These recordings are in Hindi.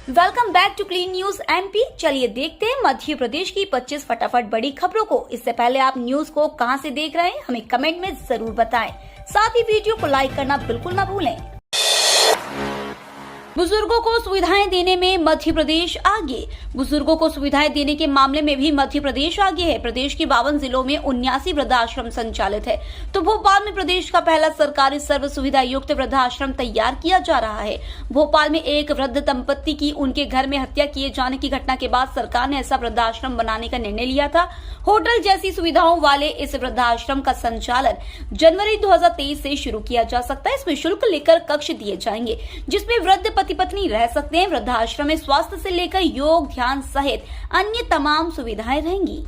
Welcome back to Clean News MP. चलिए देखते हैं मध्य प्रदेश की 25 फटाफट बड़ी खबरों को। इससे पहले आप न्यूज को कहां से देख रहे हैं हमें कमेंट में जरूर बताएं। साथ ही वीडियो को लाइक करना बिल्कुल ना भूलें। बुजुर्गों को सुविधाएं देने में मध्य प्रदेश आगे। बुजुर्गों को सुविधाएं देने के मामले में भी मध्य प्रदेश आगे है। प्रदेश के 52 जिलों में 79 वृद्धाश्रम संचालित है, तो भोपाल में प्रदेश का पहला सरकारी सर्व सुविधा युक्त वृद्धाश्रम तैयार किया जा रहा है। भोपाल में एक वृद्ध दंपत्ति की उनके घर में हत्या किए जाने की घटना के बाद सरकार ने ऐसा वृद्धाश्रम बनाने का निर्णय लिया था। होटल जैसी सुविधाओं वाले इस वृद्धाश्रम का संचालन जनवरी 2023 से शुरू किया जा सकता है। इसमें शुल्क लेकर कक्ष दिए जाएंगे जिसमें वृद्ध पति पत्नी रह सकते हैं। वृद्धाश्रम में स्वास्थ्य से लेकर योग, ध्यान सहित अन्य तमाम सुविधाएं रहेंगी।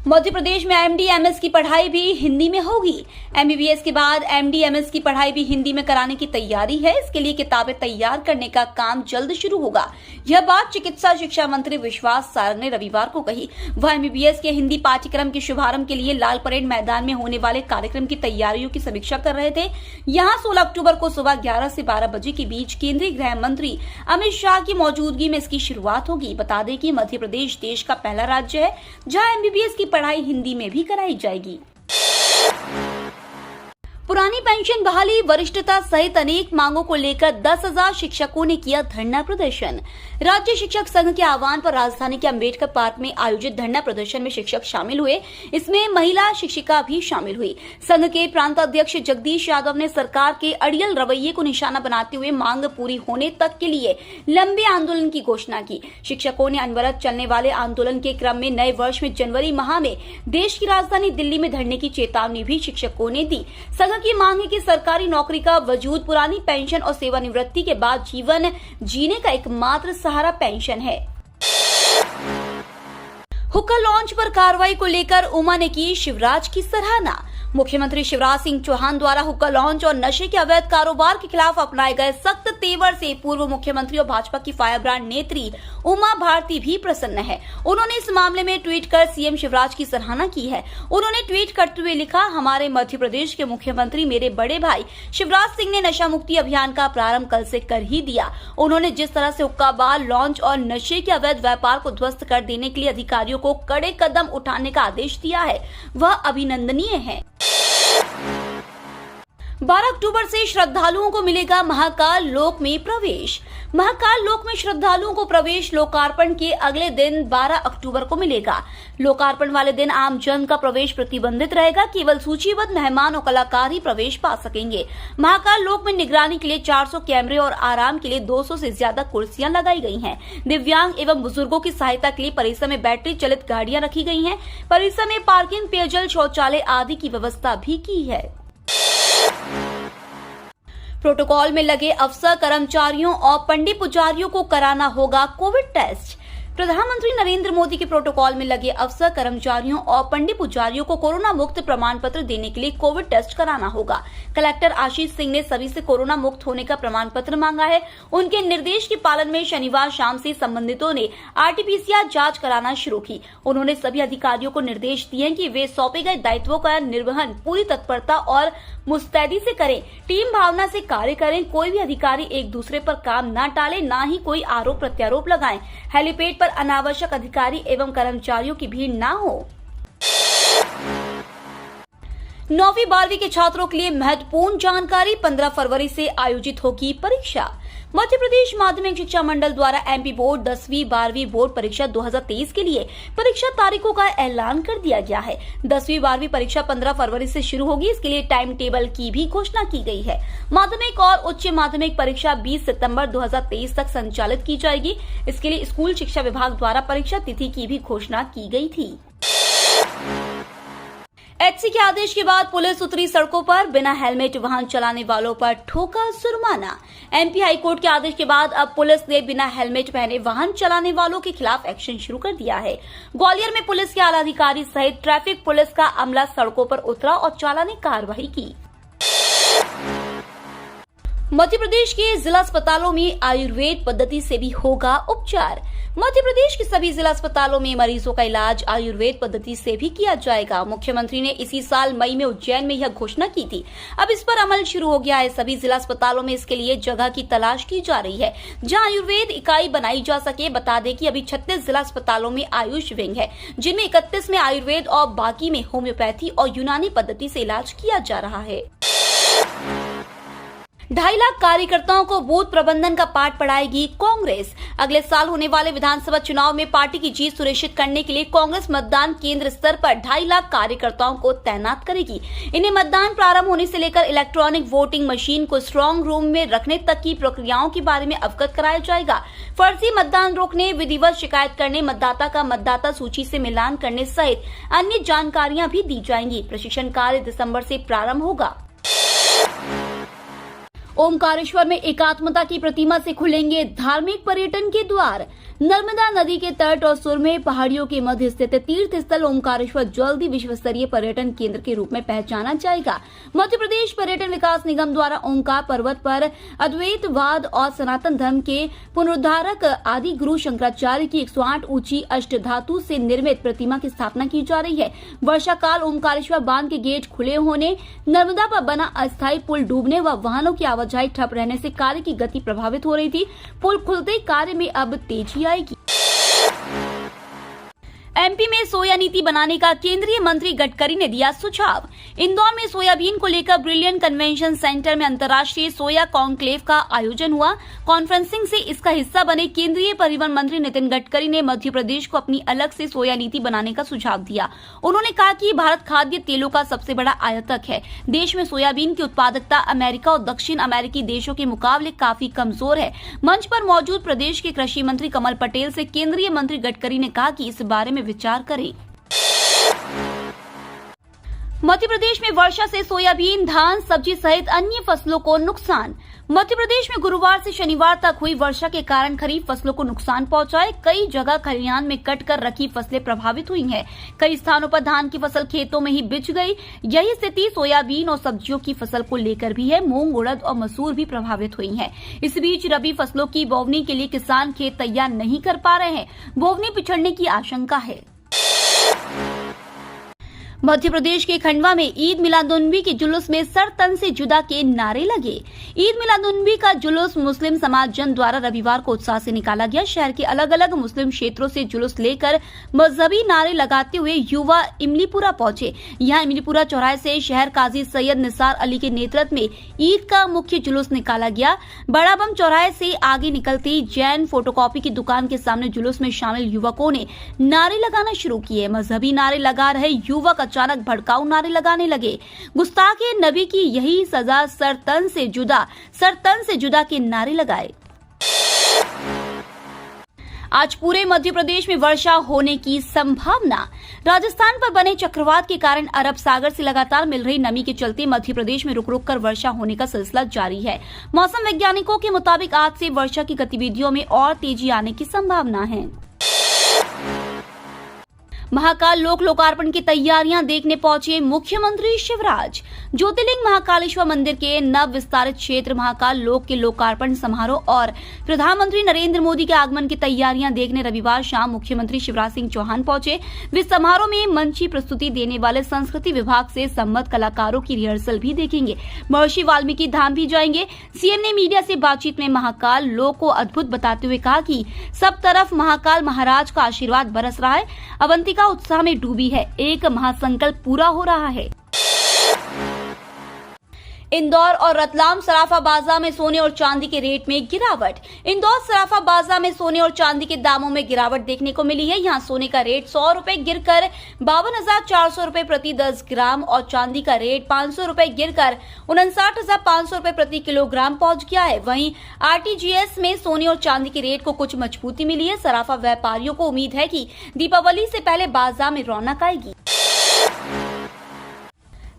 मध्य प्रदेश में एमडी-एमएस की पढ़ाई भी हिंदी में होगी। एमबीबीएस के बाद एमडी-एमएस की पढ़ाई भी हिंदी में कराने की तैयारी है। इसके लिए किताबें तैयार करने का काम जल्द शुरू होगा। यह बात चिकित्सा शिक्षा मंत्री विश्वास सारंग ने रविवार को कही। वह एमबीबीएस के हिंदी पाठ्यक्रम के शुभारंभ के लिए लाल परेड मैदान में होने वाले कार्यक्रम की तैयारियों की समीक्षा कर रहे थे। यहाँ 16 अक्टूबर को सुबह 11 से 12 बजे के बीच केंद्रीय गृह मंत्री अमित शाह की मौजूदगी में इसकी शुरुआत होगी। बता दें कि मध्य प्रदेश देश का पहला राज्य है जहाँ एमबीबीएस की पढ़ाई हिंदी में भी कराई जाएगी। पुरानी पेंशन बहाली, वरिष्ठता सहित अनेक मांगों को लेकर 10,000 शिक्षकों ने किया धरना प्रदर्शन। राज्य शिक्षक संघ के आह्वान पर राजधानी के अंबेडकर पार्क में आयोजित धरना प्रदर्शन में शिक्षक शामिल हुए। इसमें महिला शिक्षिका भी शामिल हुई। संघ के प्रांत अध्यक्ष जगदीश यादव ने सरकार के अड़ियल रवैये को निशाना बनाते हुए मांग पूरी होने तक के लिए लंबे आंदोलन की घोषणा की। शिक्षकों ने अनवरत चलने वाले आंदोलन के क्रम में नए वर्ष में जनवरी माह में देश की राजधानी दिल्ली में धरने की चेतावनी भी शिक्षकों ने दी। संघ की मांग है कि सरकारी नौकरी का वजूद पुरानी पेंशन और सेवानिवृत्ति के बाद जीवन जीने का एकमात्र सहारा पेंशन है। हुक्का लॉन्च पर कार्रवाई को लेकर उमा ने की शिवराज की सराहना। मुख्यमंत्री शिवराज सिंह चौहान द्वारा हुक्का लॉन्च और नशे के अवैध कारोबार के खिलाफ अपनाए गए सख्त तेवर से पूर्व मुख्यमंत्री और भाजपा की फायर ब्रांड नेत्री उमा भारती भी प्रसन्न है। उन्होंने इस मामले में ट्वीट कर सीएम शिवराज की सराहना की है। उन्होंने ट्वीट करते हुए लिखा, हमारे मध्य प्रदेश के मुख्यमंत्री मेरे बड़े भाई शिवराज सिंह ने नशा मुक्ति अभियान का प्रारंभ कल से कर ही दिया। उन्होंने जिस तरह से हुक्का बार लॉन्च और नशे के अवैध व्यापार को ध्वस्त कर देने के लिए अधिकारियों को कड़े कदम उठाने का आदेश दिया है, वह अभिनंदनीय है। 12 अक्टूबर से श्रद्धालुओं को मिलेगा महाकाल लोक में प्रवेश। महाकाल लोक में श्रद्धालुओं को प्रवेश लोकार्पण के अगले दिन 12 अक्टूबर को मिलेगा। लोकार्पण वाले दिन आम जन का प्रवेश प्रतिबंधित रहेगा। केवल सूचीबद्ध मेहमान और कलाकार ही प्रवेश पा सकेंगे। महाकाल लोक में निगरानी के लिए 400 कैमरे और आराम के लिए 200 से ज्यादा कुर्सियां लगाई गई हैं। दिव्यांग एवं बुजुर्गों की सहायता के लिए परिसर में बैटरी चलित गाड़ियां रखी गई हैं। परिसर में पार्किंग, पेयजल, शौचालय आदि की व्यवस्था भी की है। प्रोटोकॉल में लगे अफसर, कर्मचारियों और पंडित पुजारियों को कराना होगा कोविड टेस्ट। प्रधानमंत्री नरेंद्र मोदी के प्रोटोकॉल में लगे अफसर, कर्मचारियों और पंडित पुजारियों को कोरोना मुक्त प्रमाण पत्र देने के लिए कोविड टेस्ट कराना होगा। कलेक्टर आशीष सिंह ने सभी से कोरोना मुक्त होने का प्रमाण पत्र मांगा है। उनके निर्देश के पालन में शनिवार शाम से संबंधितों ने आरटीपीसीआर जांच कराना शुरू की। उन्होंने सभी अधिकारियों को निर्देश दिए कि वे सौंपे गए दायित्वों का निर्वहन पूरी तत्परता और मुस्तैदी से करें, टीम भावना से कार्य करें। कोई भी अधिकारी एक दूसरे पर काम न टाले, न ही कोई आरोप प्रत्यारोप लगाएं। हेलीपैड पर अनावश्यक अधिकारी एवं कर्मचारियों की भीड़ न हो। 9वीं 12वीं के छात्रों के लिए महत्वपूर्ण जानकारी, 15 फरवरी से आयोजित होगी परीक्षा। मध्य प्रदेश माध्यमिक शिक्षा मंडल द्वारा एमपी बोर्ड 10वीं 12वीं बोर्ड परीक्षा 2023 के लिए परीक्षा तारीखों का ऐलान कर दिया गया है। 10वीं 12वीं परीक्षा 15 फरवरी से शुरू होगी। इसके लिए टाइम टेबल की भी घोषणा की गई है। माध्यमिक और उच्च माध्यमिक परीक्षा 20 सितंबर 2023 तक संचालित की जाएगी। इसके लिए स्कूल शिक्षा विभाग द्वारा परीक्षा तिथि की भी घोषणा की गई थी। एचसी के आदेश के बाद पुलिस उतरी सड़कों पर। बिना हेलमेट वाहन चलाने वालों पर ठोका जुर्माना। एमपी हाईकोर्ट के आदेश के बाद अब पुलिस ने बिना हेलमेट पहने वाहन चलाने वालों के खिलाफ एक्शन शुरू कर दिया है। ग्वालियर में पुलिस के आला अधिकारी सहित ट्रैफिक पुलिस का अमला सड़कों पर उतरा और चालानी कार्रवाई की। मध्य प्रदेश के जिला अस्पतालों में आयुर्वेद पद्धति से भी होगा उपचार। मध्य प्रदेश के सभी जिला अस्पतालों में मरीजों का इलाज आयुर्वेद पद्धति से भी किया जाएगा। मुख्यमंत्री ने इसी साल मई में उज्जैन में यह घोषणा की थी। अब इस पर अमल शुरू हो गया है। सभी जिला अस्पतालों में इसके लिए जगह की तलाश की जा रही है जहां आयुर्वेद इकाई बनाई जा सके। बता दें कि अभी 36 जिला अस्पतालों में आयुष विंग है, जिनमें 31 में आयुर्वेद और बाकी में होम्योपैथी और यूनानी पद्धति से इलाज किया जा रहा है। 2.5 लाख कार्यकर्ताओं को बूथ प्रबंधन का पाठ पढ़ाएगी कांग्रेस। अगले साल होने वाले विधानसभा चुनाव में पार्टी की जीत सुनिश्चित करने के लिए कांग्रेस मतदान केंद्र स्तर पर 2.5 लाख कार्यकर्ताओं को तैनात करेगी। इन्हें मतदान प्रारंभ होने से लेकर इलेक्ट्रॉनिक वोटिंग मशीन को स्ट्रांग रूम में रखने तक की प्रक्रियाओं के बारे में अवगत कराया जाएगा। फर्जी मतदान रोकने, विधिवत शिकायत करने, मतदाता का मतदाता सूची से मिलान करने सहित अन्य जानकारियां भी दी जाएंगी। प्रशिक्षण कार्य दिसंबर से प्रारंभ होगा। ओमकारेश्वर में एकात्मता की प्रतिमा से खुलेंगे धार्मिक पर्यटन के द्वार। नर्मदा नदी के तट और सुरमे पहाड़ियों के मध्य स्थित तीर्थ स्थल ओमकारेश्वर जल्द ही विश्व स्तरीय पर्यटन केंद्र के रूप में पहचाना जाएगा। मध्य प्रदेश पर्यटन विकास निगम द्वारा ओमकार पर्वत पर अद्वैतवाद और सनातन धर्म के पुनरुद्धारक आदि गुरु शंकराचार्य की 108 ऊंची अष्टधातु से निर्मित प्रतिमा की स्थापना की जा रही है। वर्षा काल ओमकारेश्वर बांध के गेट खुले होने, नर्मदा पर बना अस्थायी पुल डूबने व वाहनों की आवाजाही ठप रहने से कार्य की गति प्रभावित हो रही थी। पुल खुलते कार्य में अब तेजी आएगी। एमपी में सोया नीति बनाने का केंद्रीय मंत्री गडकरी ने दिया सुझाव। इंदौर में सोयाबीन को लेकर ब्रिलियंट कन्वेंशन सेंटर में अंतर्राष्ट्रीय सोया कॉन्क्लेव का आयोजन हुआ। कॉन्फ्रेंसिंग से इसका हिस्सा बने केंद्रीय परिवहन मंत्री नितिन गडकरी ने मध्य प्रदेश को अपनी अलग से सोया नीति बनाने का सुझाव दिया। उन्होंने कहा कि भारत खाद्य तेलों का सबसे बड़ा आयातक है। देश में सोयाबीन की उत्पादकता अमेरिका और दक्षिण अमेरिकी देशों के मुकाबले काफी कमजोर है। मंच पर मौजूद प्रदेश के कृषि मंत्री कमल पटेल से केंद्रीय मंत्री गडकरी ने कहा कि इस बारे में विचार करें। मध्य प्रदेश में वर्षा से सोयाबीन, धान, सब्जी सहित अन्य फसलों को नुकसान। मध्य प्रदेश में गुरुवार से शनिवार तक हुई वर्षा के कारण खरीफ फसलों को नुकसान पहुंचा है। कई जगह खलिहान में कट कर रखी फसलें प्रभावित हुई हैं। कई स्थानों पर धान की फसल खेतों में ही बिछ गई। यही स्थिति सोयाबीन और सब्जियों की फसल को लेकर भी है। मूंग, उड़द और मसूर भी प्रभावित हुई हैं। इस बीच रबी फसलों की बोवनी के लिए किसान खेत तैयार नहीं कर पा रहे हैं। बोवनी पिछड़ने की आशंका है। मध्य प्रदेश के खंडवा में ईद मिलादुन्नबी के जुलूस में सर तन से जुदा के नारे लगे। ईद मिलादुन्नबी का जुलूस मुस्लिम समाज जन द्वारा रविवार को उत्साह से निकाला गया। शहर के अलग अलग मुस्लिम क्षेत्रों से जुलूस लेकर मजहबी नारे लगाते हुए युवा इमलीपुरा पहुंचे। यहां इमलीपुरा चौराहे से शहर काजी सैयद निसार अली के नेतृत्व में ईद का मुख्य जुलूस निकाला गया। बड़ा बम चौराहे से आगे निकलते जैन फोटोकॉपी की दुकान के सामने जुलूस में शामिल युवकों ने नारे लगाना शुरू किए। मजहबी नारे लगा रहे युवक अचानक भड़काऊ नारे लगाने लगे। गुस्ताखे नबी की यही सजा, सर तन से जुदा के नारे लगाए। आज पूरे मध्य प्रदेश में वर्षा होने की संभावना। राजस्थान पर बने चक्रवात के कारण अरब सागर से लगातार मिल रही नमी के चलते मध्य प्रदेश में रुक रुक कर वर्षा होने का सिलसिला जारी है। मौसम वैज्ञानिकों के मुताबिक आज से वर्षा की गतिविधियों में और तेजी आने की संभावना है। महाकाल लोक लोकार्पण की तैयारियां देखने पहुंचे मुख्यमंत्री शिवराज। ज्योतिर्लिंग महाकालेश्वर मंदिर के नव विस्तारित क्षेत्र महाकाल लोक के लोकार्पण समारोह और प्रधानमंत्री नरेंद्र मोदी के आगमन की तैयारियां देखने रविवार शाम मुख्यमंत्री शिवराज सिंह चौहान पहुंचे। वे समारोह में मंची प्रस्तुति देने वाले संस्कृति विभाग से संबद्ध कलाकारों की रिहर्सल भी देखेंगे। महर्षि वाल्मीकि धाम भी जाएंगे। सीएम ने मीडिया से बातचीत में महाकाल लोक को अद्भुत बताते हुए कहा कि सब तरफ महाकाल महाराज का आशीर्वाद बरस रहा है। अवंतिका उत्साह में डूबी है। एक महासंकल्प पूरा हो रहा है। इंदौर और रतलाम सराफा बाजार में सोने और चांदी के रेट में गिरावट। इंदौर सराफा बाजार में सोने और चांदी के दामों में गिरावट देखने को मिली है। यहां सोने का रेट 100 रुपए गिरकर 52,400 रुपए प्रति 10 ग्राम और चांदी का रेट 500 रुपए गिरकर 59,500 रुपए प्रति किलोग्राम पहुंच गया है। वहीं आरटीजीएस में सोने और चांदी के रेट को कुछ मजबूती मिली है। सराफा व्यापारियों को उम्मीद है कि दीपावली से पहले बाजार में रौनक आएगी।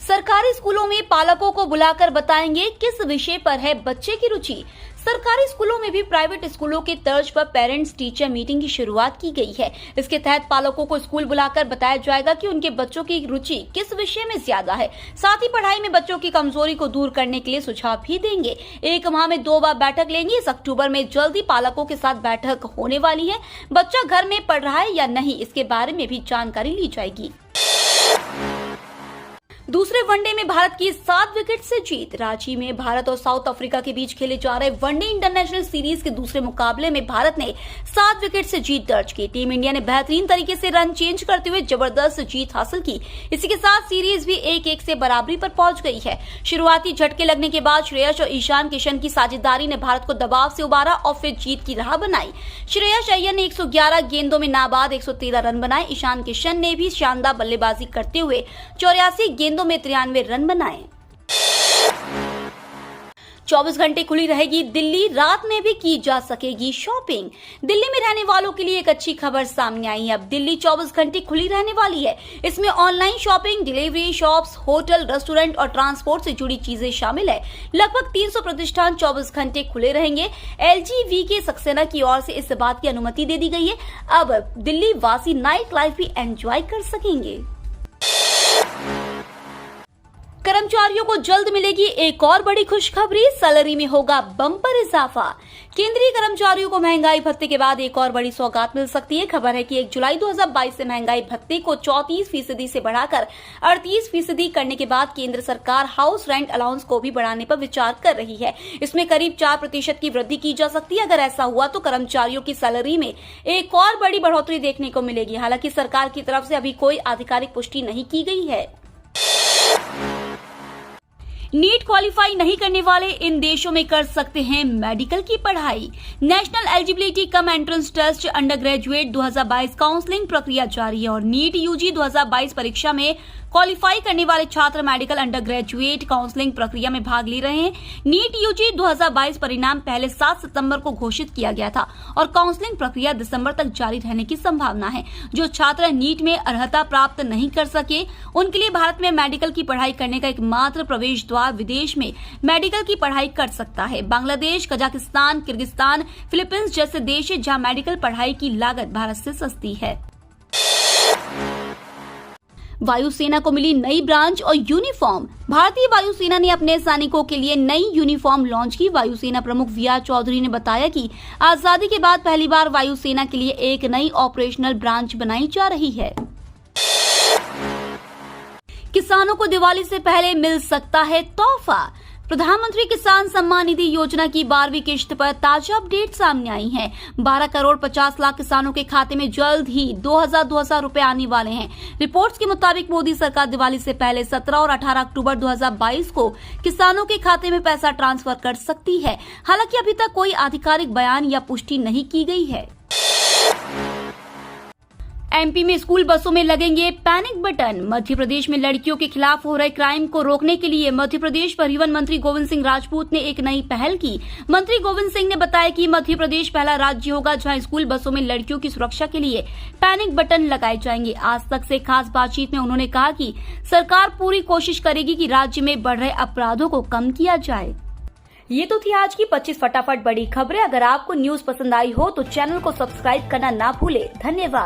सरकारी स्कूलों में पालकों को बुलाकर बताएंगे किस विषय पर है बच्चे की रुचि। सरकारी स्कूलों में भी प्राइवेट स्कूलों के तर्ज पर पेरेंट्स टीचर मीटिंग की शुरुआत की गई है। इसके तहत पालकों को स्कूल बुलाकर बताया जाएगा कि उनके बच्चों की रुचि किस विषय में ज्यादा है। साथ ही पढ़ाई में बच्चों की कमजोरी को दूर करने के लिए सुझाव भी देंगे। 1 माह में 2 बार बैठक लेंगे। इस अक्टूबर में जल्द ही पालकों के साथ बैठक होने वाली है। बच्चा घर में पढ़ रहा है या नहीं, इसके बारे में भी जानकारी ली जाएगी। दूसरे वनडे में भारत की 7 विकेट से जीत। रांची में भारत और साउथ अफ्रीका के बीच खेले जा रहे वनडे इंटरनेशनल सीरीज के दूसरे मुकाबले में भारत ने 7 विकेट से जीत दर्ज की। टीम इंडिया ने बेहतरीन तरीके से रन चेंज करते हुए जबरदस्त जीत हासिल की। इसी के साथ सीरीज भी 1-1 से बराबरी पर पहुंच गई है। शुरुआती झटके लगने के बाद श्रेयस और ईशान किशन की साझेदारी ने भारत को दबाव से उबारा और फिर जीत की राह बनाई। श्रेयस अय्यर ने 111 गेंदों में नाबाद 113 रन बनाए। ईशान किशन ने भी शानदार बल्लेबाजी करते हुए 84 गेंदों में 93 रन बनाए। 24 घंटे खुली रहेगी दिल्ली, रात में भी की जा सकेगी शॉपिंग। दिल्ली में रहने वालों के लिए एक अच्छी खबर सामने आई है। अब दिल्ली 24 घंटे खुली रहने वाली है। इसमें online shopping, delivery, shops, hotel, restaurant और ट्रांसपोर्ट से जुड़ी चीजें शामिल है। लगभग 300 प्रतिष्ठान 24 घंटे खुले रहेंगे। LGVK सक्सेना की ओर से इस बात की अनुमति दे दी गई है। अब दिल्ली वासी नाइट लाइफ भी एंजॉय कर सकेंगे। कर्मचारियों को जल्द मिलेगी एक और बड़ी खुशखबरी, सैलरी में होगा बम्पर इजाफा। केंद्रीय कर्मचारियों को महंगाई भत्ते के बाद एक और बड़ी सौगात मिल सकती है। खबर है कि 1 जुलाई 2022 से महंगाई भत्ते को 34% से बढ़ाकर 38% करने के बाद केंद्र सरकार हाउस रेंट अलाउंस को भी बढ़ाने पर विचार कर रही है। इसमें करीब 4% की वृद्धि की जा सकती है। अगर ऐसा हुआ तो कर्मचारियों की सैलरी में एक और बड़ी बढ़ोतरी देखने को मिलेगी। हालांकि सरकार की तरफ से अभी कोई आधिकारिक पुष्टि नहीं की गई है। नीट क्वालिफाई नहीं करने वाले इन देशों में कर सकते हैं मेडिकल की पढ़ाई। National eligibility cum entrance test under graduate 2022 counselling प्रक्रिया जारी है और नीट यूजी 2022 परीक्षा में क्वालिफाई करने वाले छात्र मेडिकल अंडर ग्रेजुएट काउंसलिंग प्रक्रिया में भाग ले रहे हैं। नीट यूजी 2022 परिणाम पहले 7 सितंबर को घोषित किया गया था और काउंसलिंग प्रक्रिया दिसंबर तक जारी रहने की संभावना है। जो छात्र नीट में अर्हता प्राप्त नहीं कर सके उनके लिए भारत में मेडिकल की पढ़ाई करने का एकमात्र प्रवेश द्वार विदेश में मेडिकल की पढ़ाई कर सकता है। बांग्लादेश, कजाकिस्तान, किर्गिस्तान, फिलीपींस जैसे देश है जहां मेडिकल पढ़ाई की लागत भारत से सस्ती है। वायुसेना को मिली नई ब्रांच और यूनिफॉर्म। भारतीय वायुसेना ने अपने सैनिकों के लिए नई यूनिफॉर्म लॉन्च की। वायुसेना प्रमुख VR चौधरी ने बताया कि आजादी के बाद पहली बार वायुसेना के लिए एक नई ऑपरेशनल ब्रांच बनाई जा रही है। किसानों को दिवाली से पहले मिल सकता है तोहफा। प्रधानमंत्री किसान सम्मान निधि योजना की 12वीं किश्त पर ताजा अपडेट सामने आई है। 12 करोड़ 50 लाख किसानों के खाते में जल्द ही 2000 रुपए आने वाले हैं। रिपोर्ट्स के मुताबिक मोदी सरकार दिवाली से पहले 17 और 18 अक्टूबर 2022 को किसानों के खाते में पैसा ट्रांसफर कर सकती है। हालांकि अभी तक कोई आधिकारिक बयान या पुष्टि नहीं की गई है। MP में स्कूल बसों में लगेंगे पैनिक बटन। मध्य प्रदेश में लड़कियों के खिलाफ हो रहे क्राइम को रोकने के लिए मध्य प्रदेश परिवहन मंत्री गोविंद सिंह राजपूत ने एक नई पहल की। मंत्री गोविंद सिंह ने बताया कि मध्य प्रदेश पहला राज्य होगा जहां स्कूल बसों में लड़कियों की सुरक्षा के लिए पैनिक बटन लगाए जाएंगे। आज तक से खास बातचीत में उन्होंने कहा कि सरकार पूरी कोशिश करेगी कि राज्य में बढ़ रहे अपराधों को कम किया जाए। ये तो थी आज की 25 फटाफट बड़ी खबरें। अगर आपको न्यूज पसंद आई हो तो चैनल को सब्सक्राइब करना ना भूले। धन्यवाद।